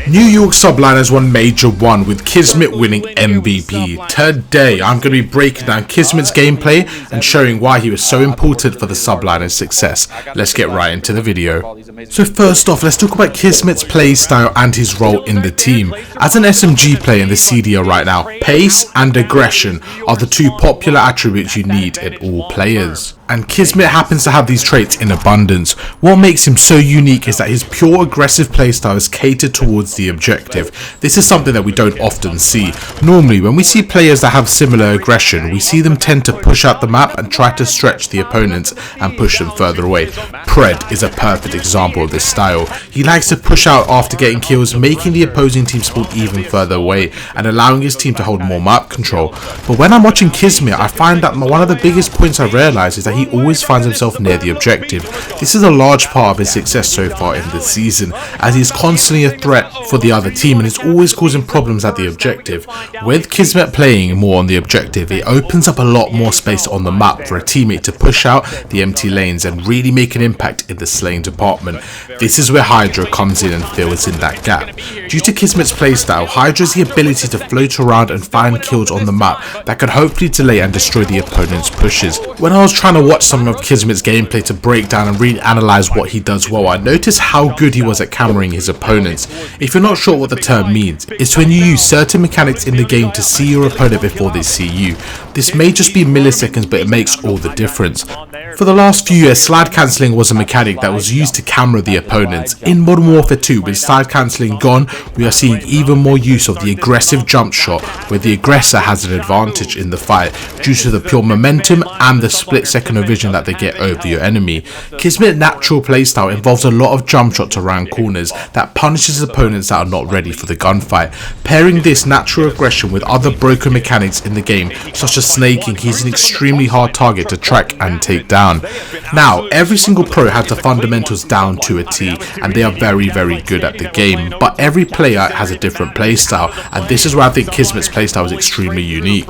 New York Subliners won Major 1 with Kismet winning MVP. Today I'm going to be breaking down Kismet's gameplay and showing why he was so important for the Subliners' success. Let's get right into the video. So first off, let's talk about Kismet's play style and his role in the team. As an SMG player in the CDL right now, pace and aggression are the two popular attributes you need in all players. And Kismet happens to have these traits in abundance. What makes him so unique is that his pure aggressive playstyle is catered towards the objective. This is something that we don't often see. Normally, when we see players that have similar aggression, we see them tend to push out the map and try to stretch the opponents and push them further away. Pred is a perfect example of this style. He likes to push out after getting kills, making the opposing team spawn even further away and allowing his team to hold more map control. But when I'm watching Kismet, I find that one of the biggest points I realise is that he always finds himself near the objective. This is a large part of his success so far in this season, as he is constantly a threat for the other team and is always causing problems at the objective. With Kismet playing more on the objective, it opens up a lot more space on the map for a teammate to push out the empty lanes and really make an impact in the slaying department. This is where Hydra comes in and fills in that gap. Due to Kismet's playstyle, Hydra has the ability to float around and find kills on the map that can hopefully delay and destroy the opponent's pushes. When I was trying to watch some of Kismet's gameplay to break down and really analyse what he does well, I noticed how good he was at cameraing his opponents. If you're not sure what the term means, it's when you use certain mechanics in the game to see your opponent before they see you. This may just be milliseconds, but it makes all the difference. For the last few years, slide cancelling was a mechanic that was used to camera the opponents. In Modern Warfare 2, with slide cancelling gone, we are seeing even more use of the aggressive jump shot, where the aggressor has an advantage in the fight due to the pure momentum and the split-second vision that they get over your enemy. Kismet's natural playstyle involves a lot of jump shots around corners that punishes opponents that are not ready for the gunfight. Pairing this natural aggression with other broken mechanics in the game, such as snaking, he's an extremely hard target to track and take down. Now, every single pro has the fundamentals down to a T, and they are very good at the game, but every player has a different playstyle, and this is where I think Kismet's playstyle is extremely unique.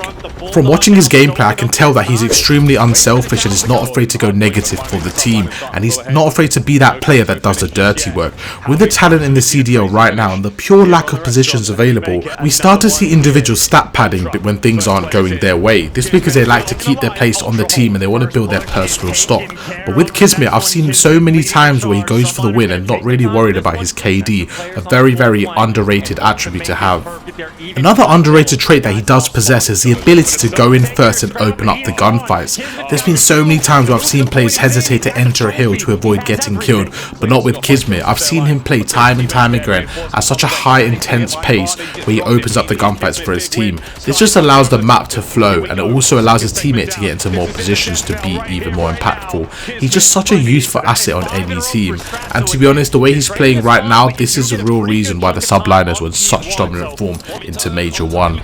From watching his gameplay, I can tell that he's extremely unselfish and is not afraid to go negative for the team, and he's not afraid to be that player that does the dirty work. With the talent in the CDL right now and the pure lack of positions available, we start to see individual stat padding when things aren't going their way. This is because they like to keep their place on the team and they want to build their personal stock. But with Kismet, I've seen so many times where he goes for the win and not really worried about his KD, a very underrated attribute to have. Another underrated trait that he does possess is the ability to go in first and open up the gunfights. There's been so many times where I've seen players hesitate to enter a hill to avoid getting killed, but not with Kismet. I've seen him play time and time again at such a high intense pace where he opens up the gunfights for his team. This just allows the map to flow, and it also allows his teammate to get into more positions to be even more impactful. He's just such a useful asset on any team, and to be honest, the way he's playing right now, this is the real reason why the Subliners were in such dominant form into Major 1.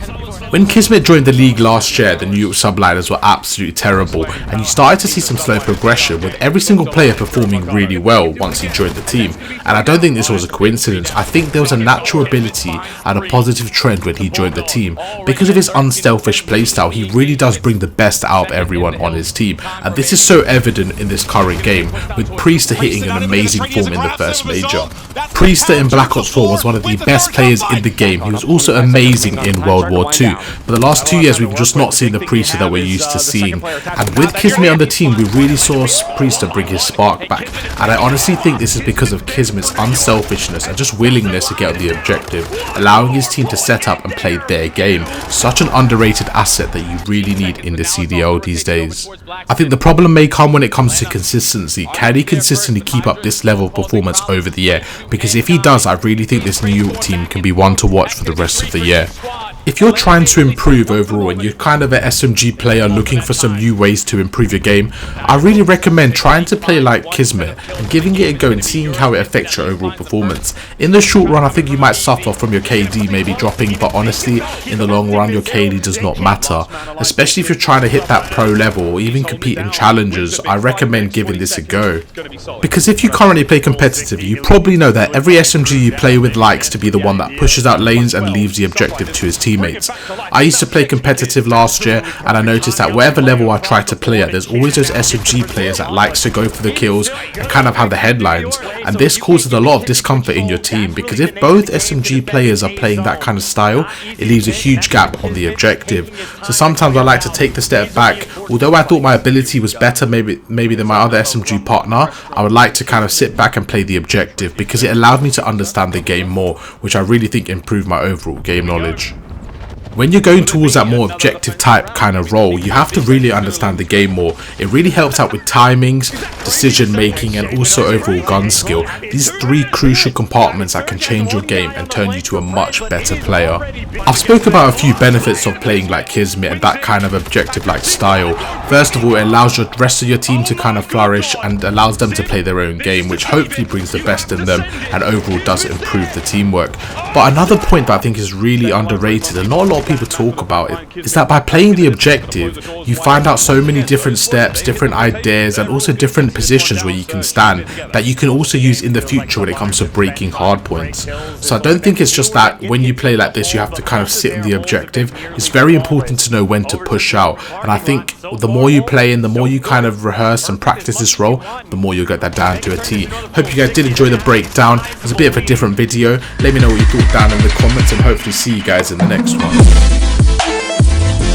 When Kismet joined the league last year, the New York Subliners were absolutely terrible, and you started to see some slow progression with every single player performing really well once he joined the team. And I don't think this was a coincidence. I think there was a natural ability and a positive trend when he joined the team. Because of his unselfish playstyle, he really does bring the best out of everyone on his team, and this is so evident in this current game, with Priester hitting an amazing form in the first major. Priester in Black Ops 4 was one of the best players in the game. He was also amazing in World War II, but the last 2 years we've just not seen the Priester that we're used to seeing, and with Kismet on the team we really saw Priester bring his spark back, and I honestly think this is because of Kismet's unselfishness and just willingness to get on the objective, allowing his team to set up and play their game. Such an underrated asset that you really need in the CDL these days. I think the problem may come when it comes to consistency. Can he consistently keep up this level of performance over the year? Because if he does, I really think this New York team can be one to watch for the rest of the year. If you're trying to improve overall and you're kind of an SMG player looking for some new ways to improve your game, I really recommend trying to play like Kismet and giving it a go and seeing how it affects your overall performance. In the short run, I think you might suffer from your KD maybe dropping, but honestly, in the long run, your KD does not matter. Especially if you're trying to hit that pro level or even compete in challenges, I recommend giving this a go. Because if you currently play competitively, you probably know that every SMG you play with likes to be the one that pushes out lanes and leaves the objective to his team. teammates. I used to play competitive last year, and I noticed that whatever level I try to play at, there's always those SMG players that likes to go for the kills and kind of have the headlines, and this causes a lot of discomfort in your team, because if both SMG players are playing that kind of style, it leaves a huge gap on the objective. So sometimes I like to take the step back. Although I thought my ability was better maybe than my other SMG partner, I would like to kind of sit back and play the objective, because it allowed me to understand the game more, which I really think improved my overall game knowledge. When you're going towards that more objective type kind of role, you have to really understand the game more. It really helps out with timings, decision making, and also overall gun skill. These three crucial compartments that can change your game and turn you to a much better player. I've spoken about a few benefits of playing like Kismet and that kind of objective like style. First of all, it allows the rest of your team to kind of flourish and allows them to play their own game, which hopefully brings the best in them and overall does improve the teamwork. But another point that I think is really underrated and not a lot of people talk about it is that by playing the objective, you find out so many different steps, different ideas, and also different positions where you can stand that you can also use in the future when it comes to breaking hard points. So I don't think it's just that when you play like this you have to kind of sit in the objective. It's very important to know when to push out, and I think the more you play and the more you kind of rehearse and practice this role, the more you'll get that down to a T. Hope you guys did enjoy the breakdown. It was a bit of a different video. Let me know what you thought down in the comments, and hopefully see you guys in the next one.